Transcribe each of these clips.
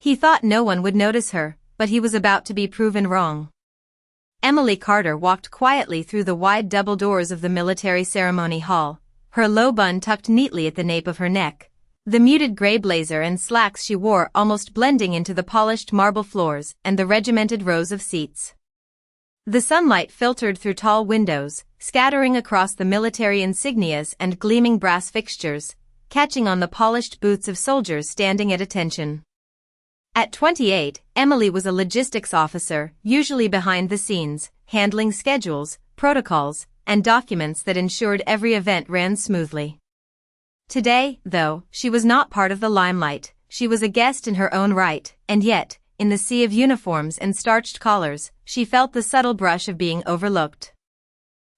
He thought no one would notice her, but he was about to be proven wrong. Emily Carter walked quietly through the wide double doors of the military ceremony hall, her low bun tucked neatly at the nape of her neck, the muted gray blazer and slacks she wore almost blending into the polished marble floors and the regimented rows of seats. The sunlight filtered through tall windows, scattering across the military insignias and gleaming brass fixtures, catching on the polished boots of soldiers standing at attention. At 28, Emily was a logistics officer, usually behind the scenes, handling schedules, protocols, and documents that ensured every event ran smoothly. Today, though, she was not part of the limelight. She was a guest in her own right, and yet, in the sea of uniforms and starched collars, she felt the subtle brush of being overlooked.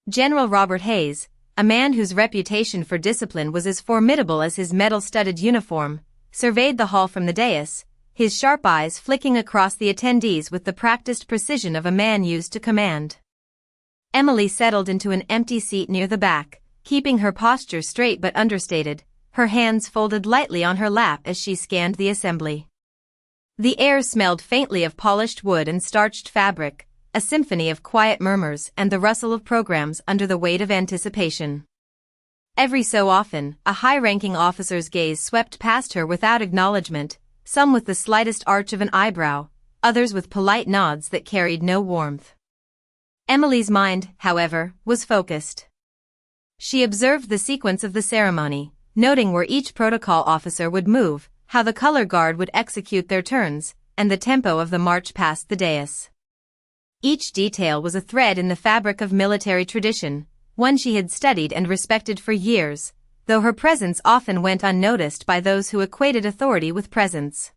General Robert Hayes, a man whose reputation for discipline was as formidable as his metal-studded uniform, surveyed the hall from the dais, his sharp eyes flicking across the attendees with the practiced precision of a man used to command. Emily settled into an empty seat near the back, keeping her posture straight but understated, her hands folded lightly on her lap as she scanned the assembly. The air smelled faintly of polished wood and starched fabric, a symphony of quiet murmurs and the rustle of programs under the weight of anticipation. Every so often, a high-ranking officer's gaze swept past her without acknowledgement, some with the slightest arch of an eyebrow, others with polite nods that carried no warmth. Emily's mind, however, was focused. She observed the sequence of the ceremony, noting where each protocol officer would move, how the color guard would execute their turns, and the tempo of the march past the dais. Each detail was a thread in the fabric of military tradition, one she had studied and respected for years, though her presence often went unnoticed by those who equated authority with presence.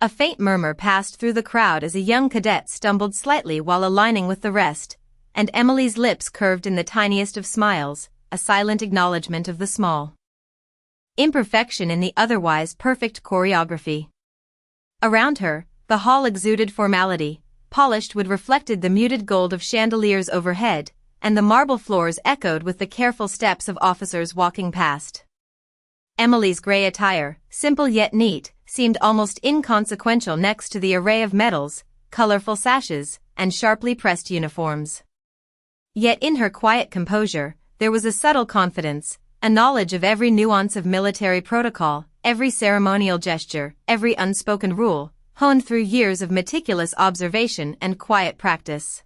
A faint murmur passed through the crowd as a young cadet stumbled slightly while aligning with the rest, and Emily's lips curved in the tiniest of smiles, a silent acknowledgement of the small imperfection in the otherwise perfect choreography. Around her, the hall exuded formality, polished wood reflected the muted gold of chandeliers overhead, and the marble floors echoed with the careful steps of officers walking past. Emily's gray attire, simple yet neat, seemed almost inconsequential next to the array of medals, colorful sashes, and sharply pressed uniforms. Yet in her quiet composure, there was a subtle confidence, a knowledge of every nuance of military protocol, every ceremonial gesture, every unspoken rule, honed through years of meticulous observation and quiet practice.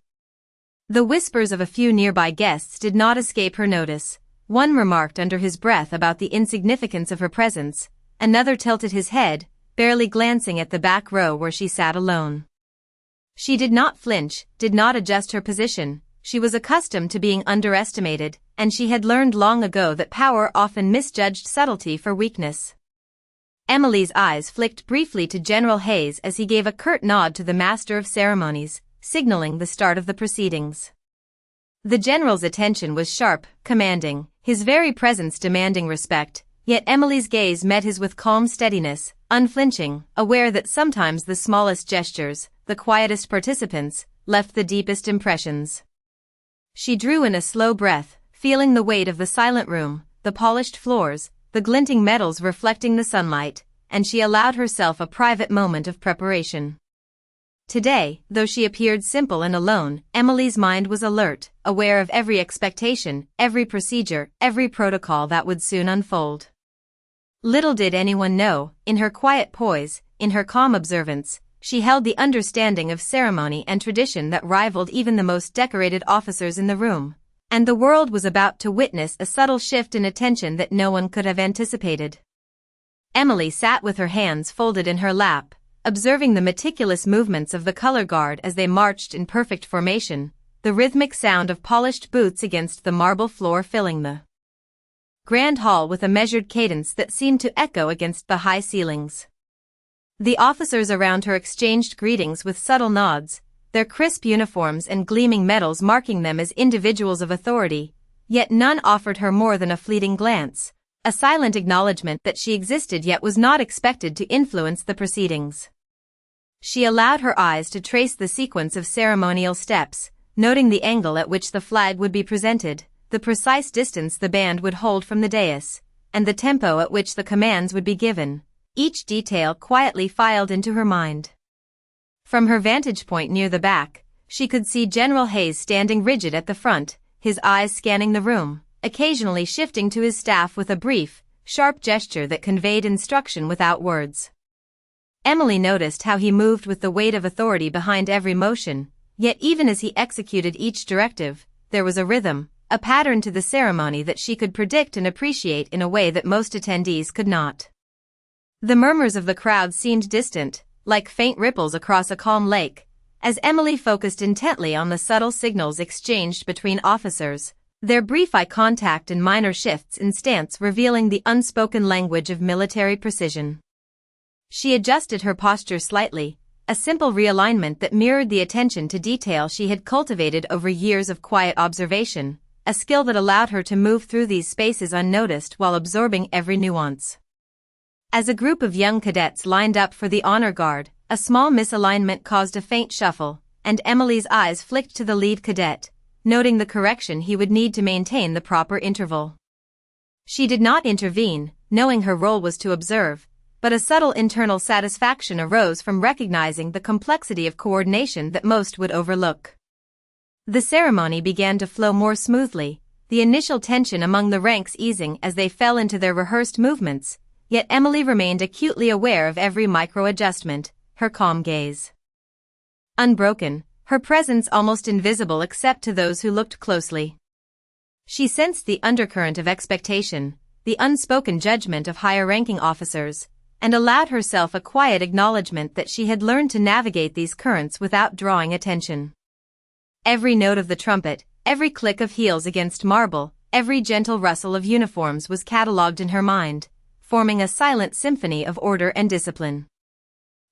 The whispers of a few nearby guests did not escape her notice. One remarked under his breath about the insignificance of her presence, another tilted his head, barely glancing at the back row where she sat alone. She did not flinch, did not adjust her position. She was accustomed to being underestimated, and she had learned long ago that power often misjudged subtlety for weakness. Emily's eyes flicked briefly to General Hayes as he gave a curt nod to the Master of Ceremonies, signaling the start of the proceedings. The general's attention was sharp, commanding, his very presence demanding respect, yet Emily's gaze met his with calm steadiness, unflinching, aware that sometimes the smallest gestures, the quietest participants, left the deepest impressions. She drew in a slow breath, feeling the weight of the silent room, the polished floors, the glinting metals reflecting the sunlight, and she allowed herself a private moment of preparation. Today, though she appeared simple and alone, Emily's mind was alert, aware of every expectation, every procedure, every protocol that would soon unfold. Little did anyone know, in her quiet poise, in her calm observance, she held the understanding of ceremony and tradition that rivaled even the most decorated officers in the room, and the world was about to witness a subtle shift in attention that no one could have anticipated. Emily sat with her hands folded in her lap, observing the meticulous movements of the color guard as they marched in perfect formation, the rhythmic sound of polished boots against the marble floor filling the grand hall with a measured cadence that seemed to echo against the high ceilings. The officers around her exchanged greetings with subtle nods, their crisp uniforms and gleaming medals marking them as individuals of authority, yet none offered her more than a fleeting glance, a silent acknowledgement that she existed yet was not expected to influence the proceedings. She allowed her eyes to trace the sequence of ceremonial steps, noting the angle at which the flag would be presented, the precise distance the band would hold from the dais, and the tempo at which the commands would be given. each detail quietly filed into her mind. From her vantage point near the back, she could see General Hayes standing rigid at the front, his eyes scanning the room, occasionally shifting to his staff with a brief, sharp gesture that conveyed instruction without words. Emily noticed how he moved with the weight of authority behind every motion, yet even as he executed each directive, there was a rhythm, a pattern to the ceremony that she could predict and appreciate in a way that most attendees could not. The murmurs of the crowd seemed distant, like faint ripples across a calm lake, as Emily focused intently on the subtle signals exchanged between officers, their brief eye contact and minor shifts in stance revealing the unspoken language of military precision. She adjusted her posture slightly, a simple realignment that mirrored the attention to detail she had cultivated over years of quiet observation, a skill that allowed her to move through these spaces unnoticed while absorbing every nuance. As a group of young cadets lined up for the honor guard, a small misalignment caused a faint shuffle, and Emily's eyes flicked to the lead cadet, noting the correction he would need to maintain the proper interval. She did not intervene, knowing her role was to observe, but a subtle internal satisfaction arose from recognizing the complexity of coordination that most would overlook. The ceremony began to flow more smoothly, the initial tension among the ranks easing as they fell into their rehearsed movements, yet Emily remained acutely aware of every micro-adjustment, her calm gaze unbroken, her presence almost invisible except to those who looked closely. She sensed the undercurrent of expectation, the unspoken judgment of higher-ranking officers, and allowed herself a quiet acknowledgement that she had learned to navigate these currents without drawing attention. Every note of the trumpet, every click of heels against marble, every gentle rustle of uniforms was catalogued in her mind, forming a silent symphony of order and discipline.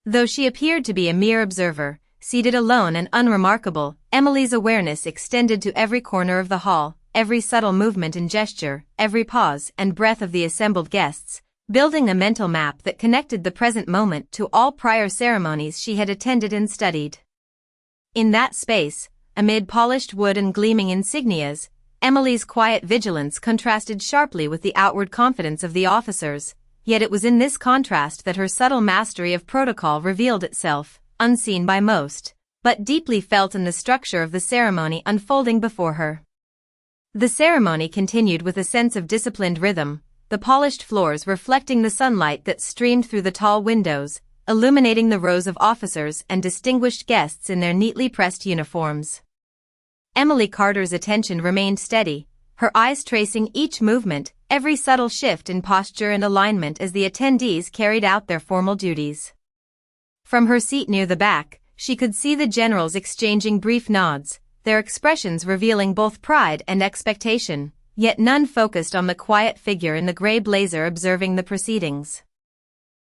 Though she appeared to be a mere observer, seated alone and unremarkable, Emily's awareness extended to every corner of the hall, every subtle movement and gesture, every pause and breath of the assembled guests, building a mental map that connected the present moment to all prior ceremonies she had attended and studied. In that space, amid polished wood and gleaming insignias, Emily's quiet vigilance contrasted sharply with the outward confidence of the officers, yet it was in this contrast that her subtle mastery of protocol revealed itself, unseen by most, but deeply felt in the structure of the ceremony unfolding before her. The ceremony continued with a sense of disciplined rhythm, the polished floors reflecting the sunlight that streamed through the tall windows, illuminating the rows of officers and distinguished guests in their neatly pressed uniforms. Emily Carter's attention remained steady, her eyes tracing each movement, every subtle shift in posture and alignment as the attendees carried out their formal duties. From her seat near the back, she could see the generals exchanging brief nods, their expressions revealing both pride and expectation, yet none focused on the quiet figure in the gray blazer observing the proceedings.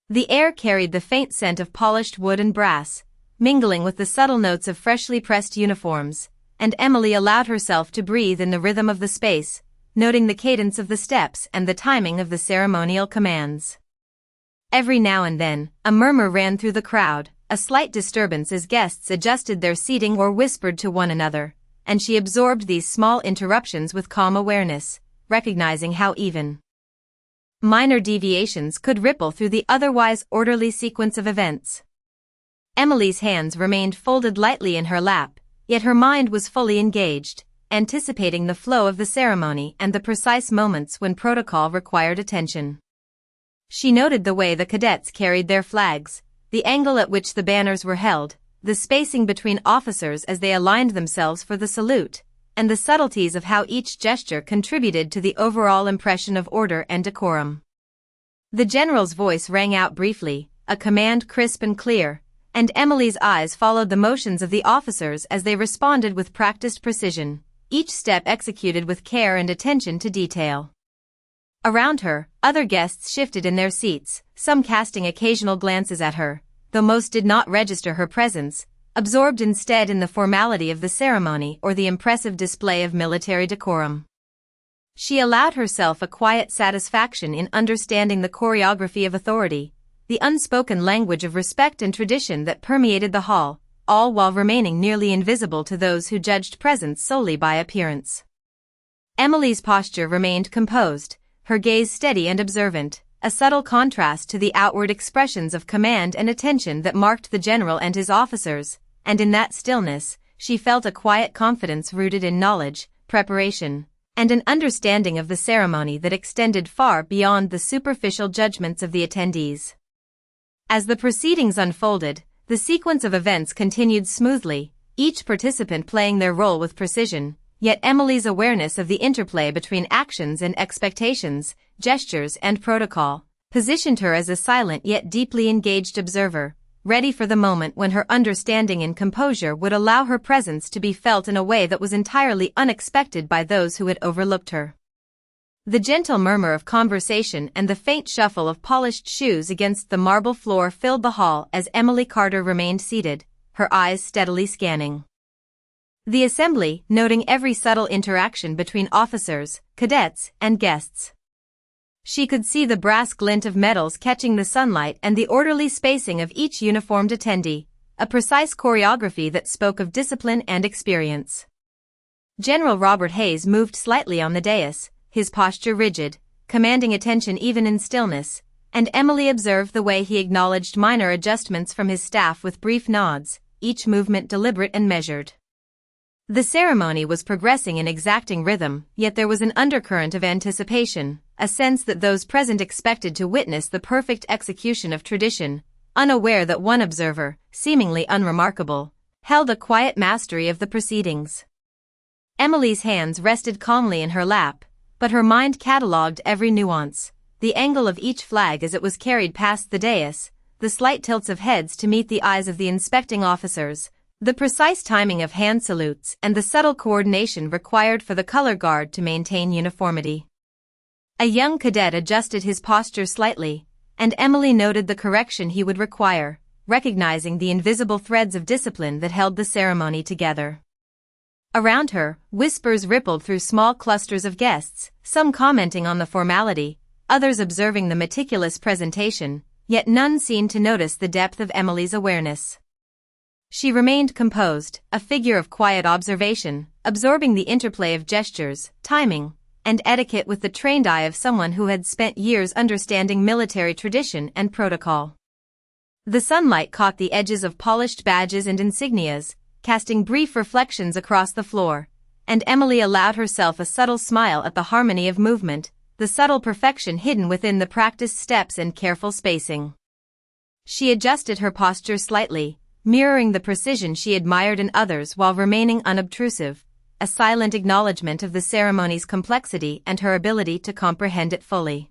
The air carried the faint scent of polished wood and brass, mingling with the subtle notes of freshly pressed uniforms, and Emily allowed herself to breathe in the rhythm of the space, noting the cadence of the steps and the timing of the ceremonial commands. Every now and then, a murmur ran through the crowd, a slight disturbance as guests adjusted their seating or whispered to one another, and she absorbed these small interruptions with calm awareness, recognizing how even minor deviations could ripple through the otherwise orderly sequence of events. Emily's hands remained folded lightly in her lap, yet her mind was fully engaged, anticipating the flow of the ceremony and the precise moments when protocol required attention. She noted the way the cadets carried their flags, the angle at which the banners were held, the spacing between officers as they aligned themselves for the salute, and the subtleties of how each gesture contributed to the overall impression of order and decorum. The general's voice rang out briefly, a command crisp and clear, and Emily's eyes followed the motions of the officers as they responded with practiced precision, each step executed with care and attention to detail. Around her, other guests shifted in their seats, some casting occasional glances at her, though most did not register her presence, absorbed instead in the formality of the ceremony or the impressive display of military decorum. She allowed herself a quiet satisfaction in understanding the choreography of authority, the unspoken language of respect and tradition that permeated the hall, all while remaining nearly invisible to those who judged presence solely by appearance. Emily's posture remained composed, her gaze steady and observant, a subtle contrast to the outward expressions of command and attention that marked the general and his officers, and in that stillness, she felt a quiet confidence rooted in knowledge, preparation, and an understanding of the ceremony that extended far beyond the superficial judgments of the attendees. As the proceedings unfolded, the sequence of events continued smoothly, each participant playing their role with precision, yet Emily's awareness of the interplay between actions and expectations, gestures and protocol, positioned her as a silent yet deeply engaged observer, ready for the moment when her understanding and composure would allow her presence to be felt in a way that was entirely unexpected by those who had overlooked her. The gentle murmur of conversation and the faint shuffle of polished shoes against the marble floor filled the hall as Emily Carter remained seated, her eyes steadily scanning the assembly, noting every subtle interaction between officers, cadets, and guests. She could see the brass glint of medals catching the sunlight and the orderly spacing of each uniformed attendee, a precise choreography that spoke of discipline and experience. General Robert Hayes moved slightly on the dais, his posture rigid, commanding attention even in stillness, and Emily observed the way he acknowledged minor adjustments from his staff with brief nods, each movement deliberate and measured. The ceremony was progressing in exacting rhythm, yet there was an undercurrent of anticipation, a sense that those present expected to witness the perfect execution of tradition, unaware that one observer, seemingly unremarkable, held a quiet mastery of the proceedings. Emily's hands rested calmly in her lap, but her mind catalogued every nuance, the angle of each flag as it was carried past the dais, the slight tilts of heads to meet the eyes of the inspecting officers, the precise timing of hand salutes and the subtle coordination required for the color guard to maintain uniformity. A young cadet adjusted his posture slightly, and Emily noted the correction he would require, recognizing the invisible threads of discipline that held the ceremony together. Around her, whispers rippled through small clusters of guests, some commenting on the formality, others observing the meticulous presentation, yet none seemed to notice the depth of Emily's awareness. She remained composed, a figure of quiet observation, absorbing the interplay of gestures, timing, and etiquette with the trained eye of someone who had spent years understanding military tradition and protocol. The sunlight caught the edges of polished badges and insignias, casting brief reflections across the floor, and Emily allowed herself a subtle smile at the harmony of movement, the subtle perfection hidden within the practiced steps and careful spacing. She adjusted her posture slightly, mirroring the precision she admired in others while remaining unobtrusive, a silent acknowledgement of the ceremony's complexity and her ability to comprehend it fully.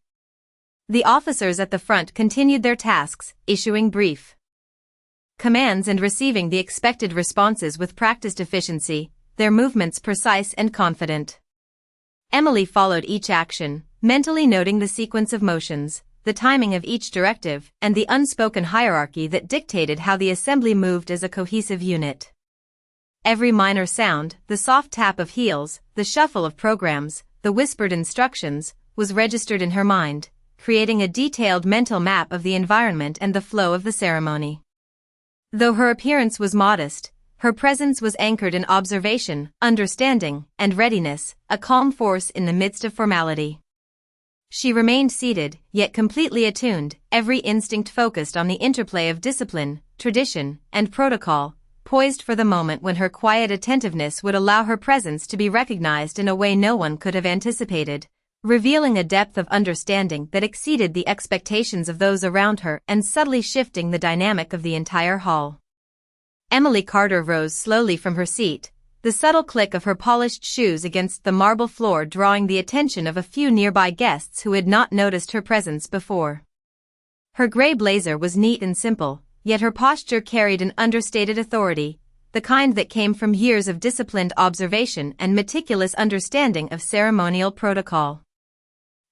The officers at the front continued their tasks, issuing brief commands and receiving the expected responses with practiced efficiency, their movements precise and confident. Emily followed each action, mentally noting the sequence of motions, the timing of each directive, and the unspoken hierarchy that dictated how the assembly moved as a cohesive unit. Every minor sound, the soft tap of heels, the shuffle of programs, the whispered instructions, was registered in her mind, creating a detailed mental map of the environment and the flow of the ceremony. Though her appearance was modest, her presence was anchored in observation, understanding, and readiness, a calm force in the midst of formality. She remained seated, yet completely attuned, every instinct focused on the interplay of discipline, tradition, and protocol, poised for the moment when her quiet attentiveness would allow her presence to be recognized in a way no one could have anticipated, revealing a depth of understanding that exceeded the expectations of those around her and subtly shifting the dynamic of the entire hall. Emily Carter rose slowly from her seat, the subtle click of her polished shoes against the marble floor drawing the attention of a few nearby guests who had not noticed her presence before. Her gray blazer was neat and simple, yet her posture carried an understated authority, the kind that came from years of disciplined observation and meticulous understanding of ceremonial protocol.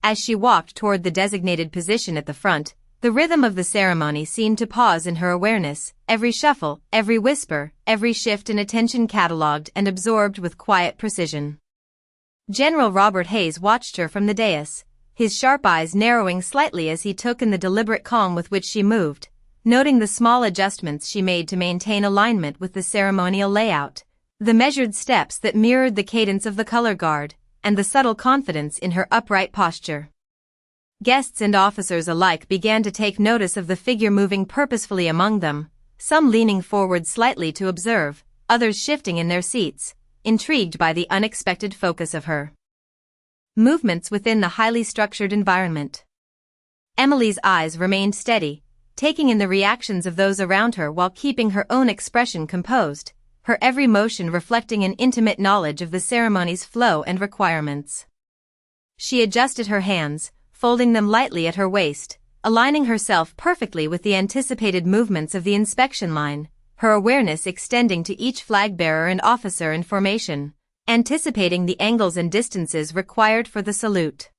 As she walked toward the designated position at the front, the rhythm of the ceremony seemed to pause in her awareness, every shuffle, every whisper, every shift in attention catalogued and absorbed with quiet precision. General Robert Hayes watched her from the dais, his sharp eyes narrowing slightly as he took in the deliberate calm with which she moved, noting the small adjustments she made to maintain alignment with the ceremonial layout, the measured steps that mirrored the cadence of the color guard, and the subtle confidence in her upright posture. Guests and officers alike began to take notice of the figure moving purposefully among them, some leaning forward slightly to observe, others shifting in their seats, intrigued by the unexpected focus of her movements within the highly structured environment. Emily's eyes remained steady, taking in the reactions of those around her while keeping her own expression composed, her every motion reflecting an intimate knowledge of the ceremony's flow and requirements. She adjusted her hands, folding them lightly at her waist, aligning herself perfectly with the anticipated movements of the inspection line, her awareness extending to each flag bearer and officer in formation, anticipating the angles and distances required for the salute.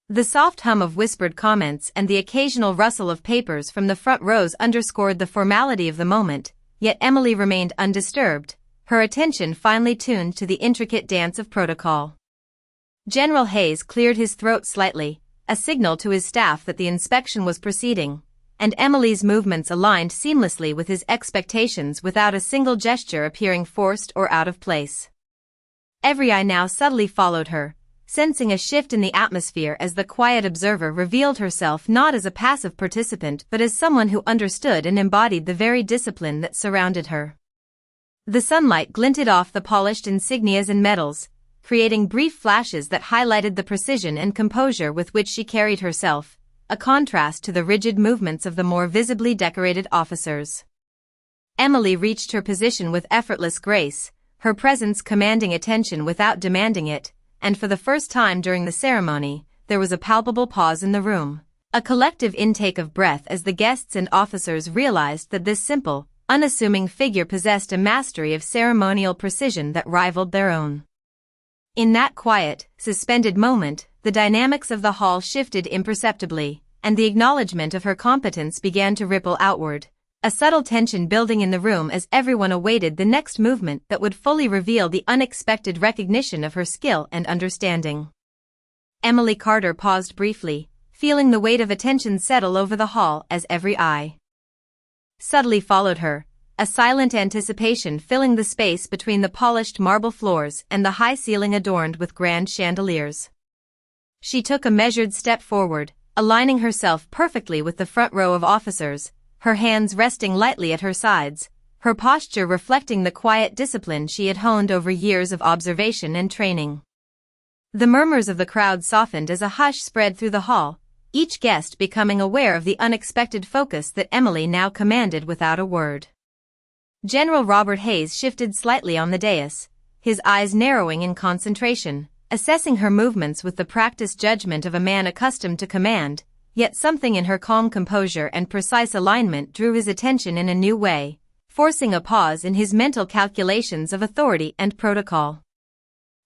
The soft hum of whispered comments and the occasional rustle of papers from the front rows underscored the formality of the moment, yet Emily remained undisturbed, her attention finely tuned to the intricate dance of protocol. General Hayes cleared his throat slightly, a signal to his staff that the inspection was proceeding, and Emily's movements aligned seamlessly with his expectations without a single gesture appearing forced or out of place. Every eye now subtly followed her, sensing a shift in the atmosphere as the quiet observer revealed herself not as a passive participant but as someone who understood and embodied the very discipline that surrounded her. The sunlight glinted off the polished insignias and medals, creating brief flashes that highlighted the precision and composure with which she carried herself, a contrast to the rigid movements of the more visibly decorated officers. Emily reached her position with effortless grace, her presence commanding attention without demanding it, and for the first time during the ceremony, there was a palpable pause in the room, a collective intake of breath as the guests and officers realized that this simple, unassuming figure possessed a mastery of ceremonial precision that rivaled their own. In that quiet, suspended moment, the dynamics of the hall shifted imperceptibly, and the acknowledgement of her competence began to ripple outward, a subtle tension building in the room as everyone awaited the next movement that would fully reveal the unexpected recognition of her skill and understanding. Emily Carter paused briefly, feeling the weight of attention settle over the hall as every eye subtly followed her, a silent anticipation filling the space between the polished marble floors and the high ceiling adorned with grand chandeliers. She took a measured step forward, aligning herself perfectly with the front row of officers, her hands resting lightly at her sides, her posture reflecting the quiet discipline she had honed over years of observation and training. The murmurs of the crowd softened as a hush spread through the hall, each guest becoming aware of the unexpected focus that Emily now commanded without a word. General Robert Hayes shifted slightly on the dais, his eyes narrowing in concentration, assessing her movements with the practiced judgment of a man accustomed to command, yet something in her calm composure and precise alignment drew his attention in a new way, forcing a pause in his mental calculations of authority and protocol.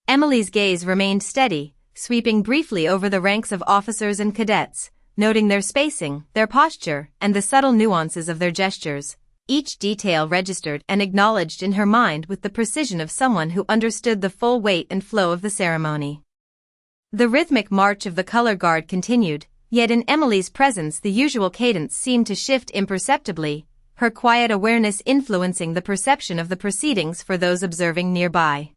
Emily's gaze remained steady, sweeping briefly over the ranks of officers and cadets, noting their spacing, their posture, and the subtle nuances of their gestures, each detail registered and acknowledged in her mind with the precision of someone who understood the full weight and flow of the ceremony. The rhythmic march of the color guard continued, yet in Emily's presence the usual cadence seemed to shift imperceptibly, her quiet awareness influencing the perception of the proceedings for those observing nearby.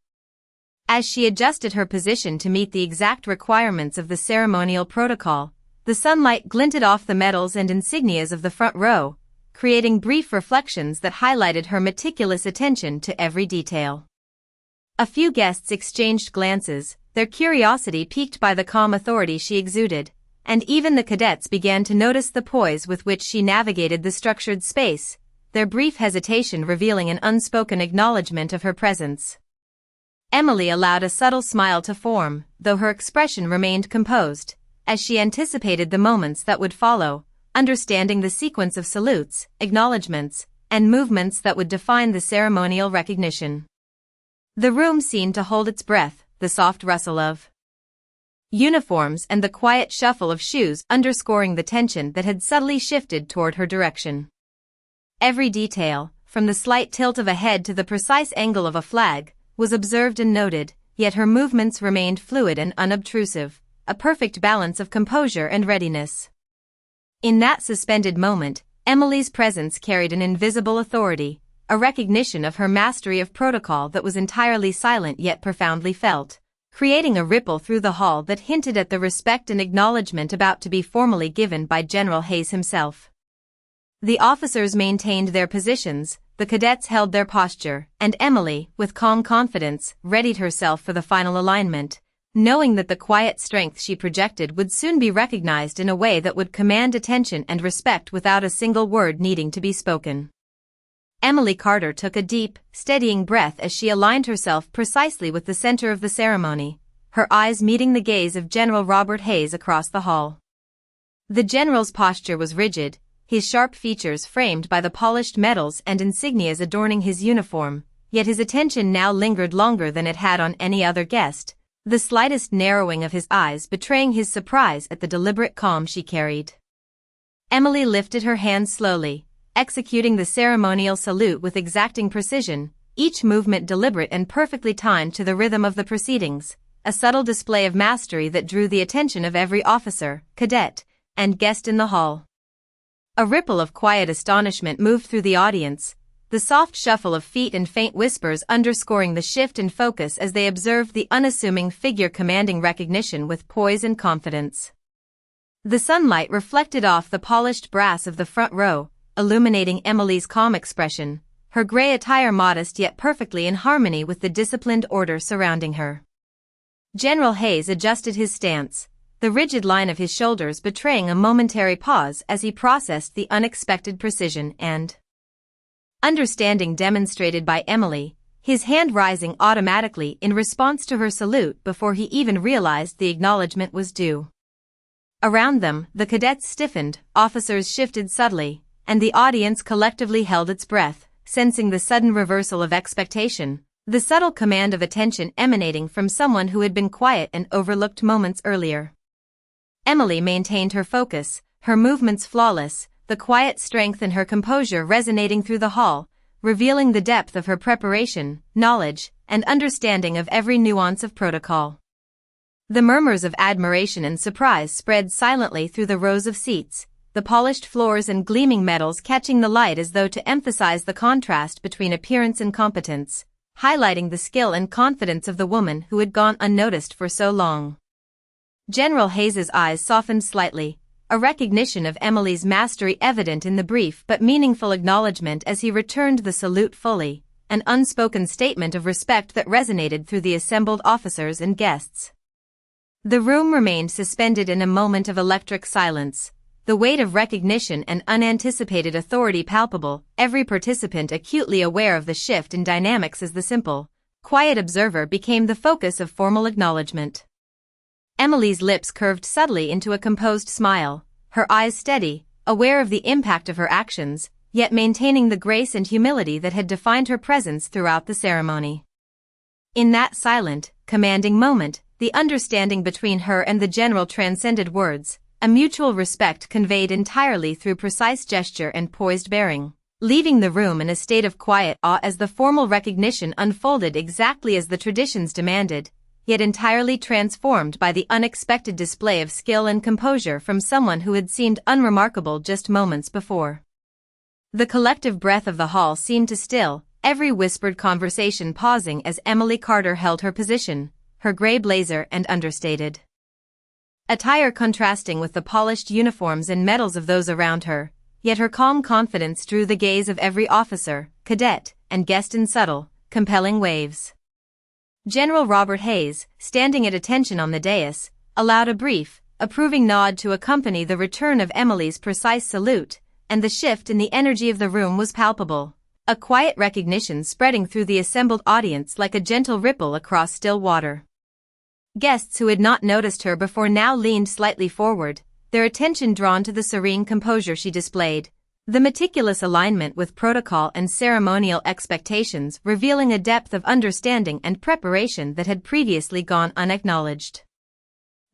As she adjusted her position to meet the exact requirements of the ceremonial protocol, the sunlight glinted off the medals and insignias of the front row, creating brief reflections that highlighted her meticulous attention to every detail. A few guests exchanged glances, their curiosity piqued by the calm authority she exuded, and even the cadets began to notice the poise with which she navigated the structured space, their brief hesitation revealing an unspoken acknowledgement of her presence. Emily allowed a subtle smile to form, though her expression remained composed, as she anticipated the moments that would follow, understanding the sequence of salutes, acknowledgements, and movements that would define the ceremonial recognition. The room seemed to hold its breath, the soft rustle of uniforms and the quiet shuffle of shoes underscoring the tension that had subtly shifted toward her direction. Every detail, from the slight tilt of a head to the precise angle of a flag, was observed and noted, yet her movements remained fluid and unobtrusive, a perfect balance of composure and readiness. In that suspended moment, Emily's presence carried an invisible authority, a recognition of her mastery of protocol that was entirely silent yet profoundly felt, creating a ripple through the hall that hinted at the respect and acknowledgement about to be formally given by General Hayes himself. The officers maintained their positions, the cadets held their posture, and Emily, with calm confidence, readied herself for the final alignment, knowing that the quiet strength she projected would soon be recognized in a way that would command attention and respect without a single word needing to be spoken. Emily Carter took a deep, steadying breath as she aligned herself precisely with the center of the ceremony, her eyes meeting the gaze of General Robert Hayes across the hall. The general's posture was rigid, his sharp features framed by the polished medals and insignias adorning his uniform, yet his attention now lingered longer than it had on any other guest, the slightest narrowing of his eyes betraying his surprise at the deliberate calm she carried. Emily lifted her hands slowly, executing the ceremonial salute with exacting precision, each movement deliberate and perfectly timed to the rhythm of the proceedings, a subtle display of mastery that drew the attention of every officer, cadet, and guest in the hall. A ripple of quiet astonishment moved through the audience, the soft shuffle of feet and faint whispers underscoring the shift in focus as they observed the unassuming figure commanding recognition with poise and confidence. The sunlight reflected off the polished brass of the front row, illuminating Emily's calm expression, her gray attire modest yet perfectly in harmony with the disciplined order surrounding her. General Hayes adjusted his stance, the rigid line of his shoulders betraying a momentary pause as he processed the unexpected precision and understanding demonstrated by Emily, his hand rising automatically in response to her salute before he even realized the acknowledgement was due. Around them, the cadets stiffened, officers shifted subtly, and the audience collectively held its breath, sensing the sudden reversal of expectation, the subtle command of attention emanating from someone who had been quiet and overlooked moments earlier. Emily maintained her focus, her movements flawless, the quiet strength and her composure resonating through the hall, revealing the depth of her preparation, knowledge, and understanding of every nuance of protocol. The murmurs of admiration and surprise spread silently through the rows of seats, the polished floors and gleaming medals catching the light as though to emphasize the contrast between appearance and competence, highlighting the skill and confidence of the woman who had gone unnoticed for so long. General Hayes's eyes softened slightly, a recognition of Emily's mastery evident in the brief but meaningful acknowledgement as he returned the salute fully, an unspoken statement of respect that resonated through the assembled officers and guests. The room remained suspended in a moment of electric silence, the weight of recognition and unanticipated authority palpable, every participant acutely aware of the shift in dynamics as the simple, quiet observer became the focus of formal acknowledgement. Emily's lips curved subtly into a composed smile, her eyes steady, aware of the impact of her actions, yet maintaining the grace and humility that had defined her presence throughout the ceremony. In that silent, commanding moment, the understanding between her and the general transcended words, a mutual respect conveyed entirely through precise gesture and poised bearing, leaving the room in a state of quiet awe as the formal recognition unfolded exactly as the traditions demanded, yet entirely transformed by the unexpected display of skill and composure from someone who had seemed unremarkable just moments before. The collective breath of the hall seemed to still, every whispered conversation pausing as Emily Carter held her position, her gray blazer and understated attire contrasting with the polished uniforms and medals of those around her, yet her calm confidence drew the gaze of every officer, cadet, and guest in subtle, compelling waves. General Robert Hayes, standing at attention on the dais, allowed a brief, approving nod to accompany the return of Emily's precise salute, and the shift in the energy of the room was palpable, a quiet recognition spreading through the assembled audience like a gentle ripple across still water. Guests who had not noticed her before now leaned slightly forward, their attention drawn to the serene composure she displayed, the meticulous alignment with protocol and ceremonial expectations revealing a depth of understanding and preparation that had previously gone unacknowledged.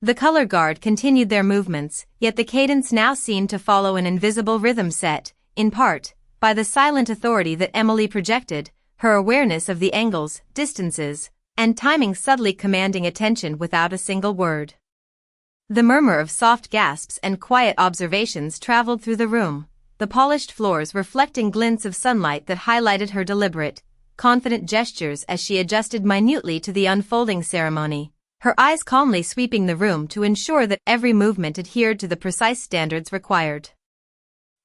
The color guard continued their movements, yet the cadence now seemed to follow an invisible rhythm set, in part, by the silent authority that Emily projected, her awareness of the angles, distances, and timing subtly commanding attention without a single word. The murmur of soft gasps and quiet observations traveled through the room, the polished floors reflecting glints of sunlight that highlighted her deliberate, confident gestures as she adjusted minutely to the unfolding ceremony, her eyes calmly sweeping the room to ensure that every movement adhered to the precise standards required.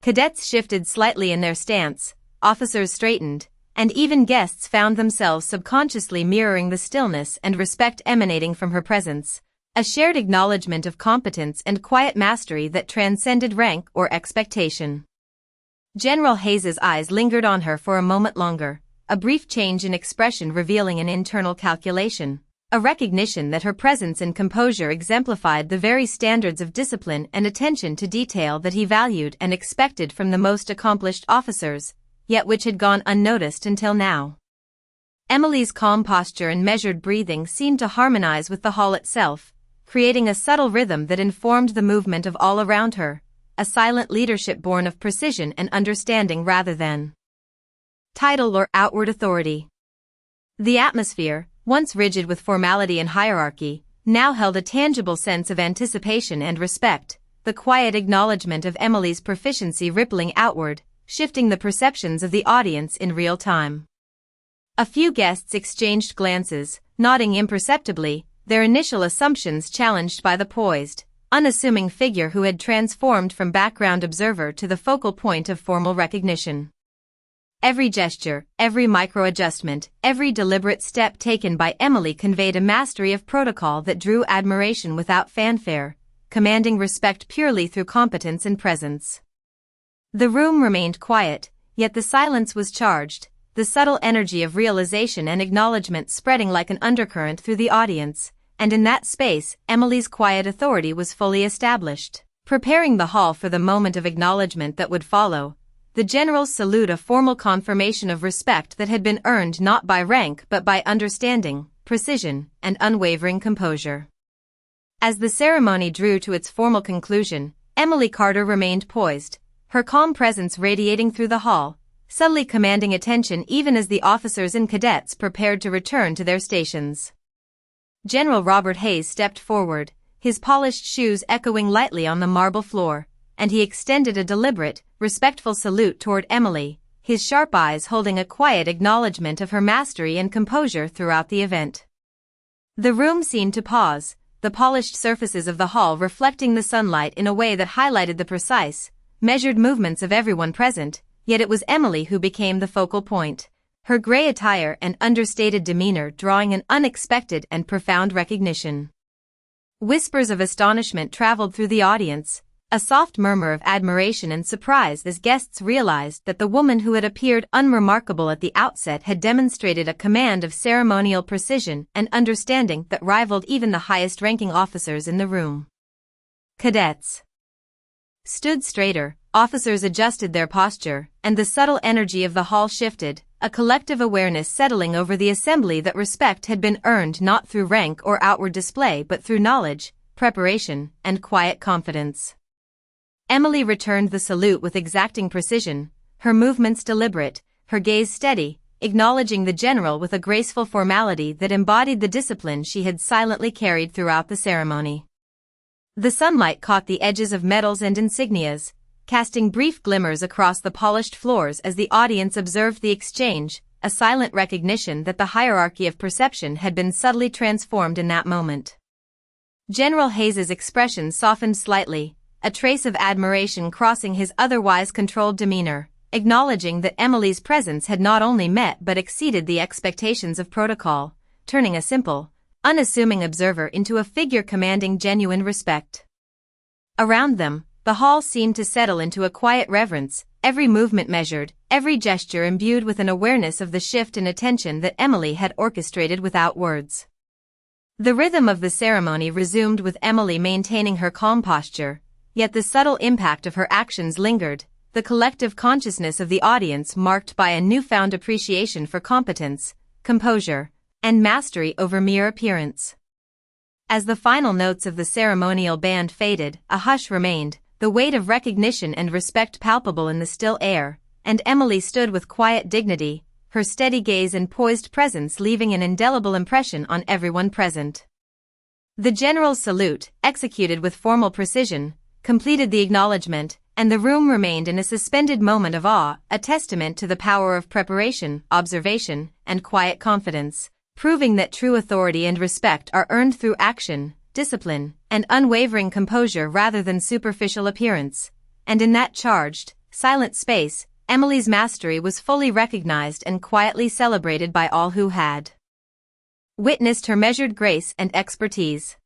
Cadets shifted slightly in their stance, officers straightened, and even guests found themselves subconsciously mirroring the stillness and respect emanating from her presence, a shared acknowledgement of competence and quiet mastery that transcended rank or expectation. General Hayes's eyes lingered on her for a moment longer, a brief change in expression revealing an internal calculation, a recognition that her presence and composure exemplified the very standards of discipline and attention to detail that he valued and expected from the most accomplished officers, yet which had gone unnoticed until now. Emily's calm posture and measured breathing seemed to harmonize with the hall itself, creating a subtle rhythm that informed the movement of all around her, a silent leadership born of precision and understanding rather than title or outward authority. The atmosphere, once rigid with formality and hierarchy, now held a tangible sense of anticipation and respect, the quiet acknowledgement of Emily's proficiency rippling outward, shifting the perceptions of the audience in real time. A few guests exchanged glances, nodding imperceptibly, their initial assumptions challenged by the poised, unassuming figure who had transformed from background observer to the focal point of formal recognition. Every gesture, every micro-adjustment, every deliberate step taken by Emily conveyed a mastery of protocol that drew admiration without fanfare, commanding respect purely through competence and presence. The room remained quiet, yet the silence was charged, the subtle energy of realization and acknowledgement spreading like an undercurrent through the audience, and in that space, Emily's quiet authority was fully established, preparing the hall for the moment of acknowledgement that would follow, the general's salute a formal confirmation of respect that had been earned not by rank but by understanding, precision, and unwavering composure. As the ceremony drew to its formal conclusion, Emily Carter remained poised, her calm presence radiating through the hall, subtly commanding attention even as the officers and cadets prepared to return to their stations. General Robert Hayes stepped forward, his polished shoes echoing lightly on the marble floor, and he extended a deliberate, respectful salute toward Emily, his sharp eyes holding a quiet acknowledgement of her mastery and composure throughout the event. The room seemed to pause, the polished surfaces of the hall reflecting the sunlight in a way that highlighted the precise, measured movements of everyone present, yet it was Emily who became the focal point, her gray attire and understated demeanor drawing an unexpected and profound recognition. Whispers of astonishment traveled through the audience, a soft murmur of admiration and surprise as guests realized that the woman who had appeared unremarkable at the outset had demonstrated a command of ceremonial precision and understanding that rivaled even the highest-ranking officers in the room. Cadets stood straighter, officers adjusted their posture, and the subtle energy of the hall shifted, a collective awareness settling over the assembly that respect had been earned not through rank or outward display but through knowledge, preparation, and quiet confidence. Emily returned the salute with exacting precision, her movements deliberate, her gaze steady, acknowledging the general with a graceful formality that embodied the discipline she had silently carried throughout the ceremony. The sunlight caught the edges of medals and insignias, casting brief glimmers across the polished floors as the audience observed the exchange, a silent recognition that the hierarchy of perception had been subtly transformed in that moment. General Hayes's expression softened slightly, a trace of admiration crossing his otherwise controlled demeanor, acknowledging that Emily's presence had not only met but exceeded the expectations of protocol, turning a simple, unassuming observer into a figure commanding genuine respect. Around them, the hall seemed to settle into a quiet reverence, every movement measured, every gesture imbued with an awareness of the shift in attention that Emily had orchestrated without words. The rhythm of the ceremony resumed with Emily maintaining her calm posture, yet the subtle impact of her actions lingered, the collective consciousness of the audience marked by a newfound appreciation for competence, composure, and mastery over mere appearance. As the final notes of the ceremonial band faded, a hush remained, the weight of recognition and respect palpable in the still air, and Emily stood with quiet dignity, her steady gaze and poised presence leaving an indelible impression on everyone present. The general's salute, executed with formal precision, completed the acknowledgement, and the room remained in a suspended moment of awe, a testament to the power of preparation, observation, and quiet confidence, proving that true authority and respect are earned through action, discipline, and unwavering composure rather than superficial appearance. And in that charged, silent space, Emily's mastery was fully recognized and quietly celebrated by all who had witnessed her measured grace and expertise.